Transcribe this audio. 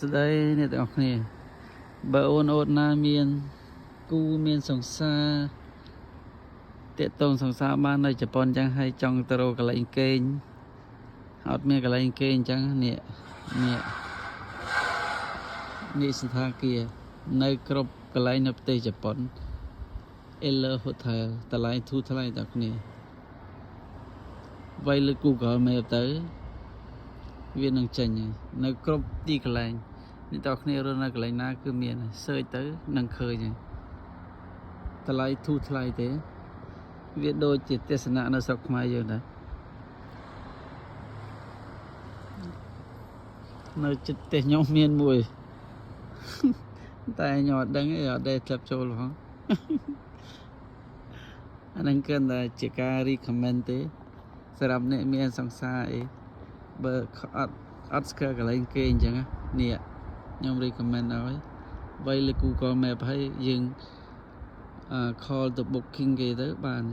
ស្ដីនេះទាំងអស់គ្នាបើអូនណាមានគូមានសង្សារតាក់ទងសង្សារបាននៅជប៉ុនអញ្ចឹងហើយចង់ទៅរកកន្លែងគេងអត់មានកន្លែងគេងអញ្ចឹងនេះសន្តាគារនៅគ្រប់កន្លែងនៅប្រទេសជប៉ុន Eller Hotel តម្លៃធូរថ្លៃទាំងគ្នាវាយលើ Google Map ទៅវានឹងចេញហើយនៅគ្រប់ទីកន្លែងនេះតើគ្នារស់នៅកន្លែងណាគឺមាន search ទៅនឹងឃើញហើយតម្លៃធូរថ្លៃទេវាដូចជាទេសនានៅស្រុកខ្មែរយើងដែរនៅចិត្តផ្ទះខ្ញុំមានមួយតែខ្ញុំអត់ដឹងទេអត់ដែលធ្លាប់ចូលផងអានឹងគឺតែជាការ recommend ទេសម្រាប់អ្នកមានសង្សារអីបើអត់ស្គាល់កន្លែងគេអញ្ចឹងនេះខ្ញុំ recommend ឲ្យវាយលើ Google Map ហើយយើងcall the booking គេទៅបាន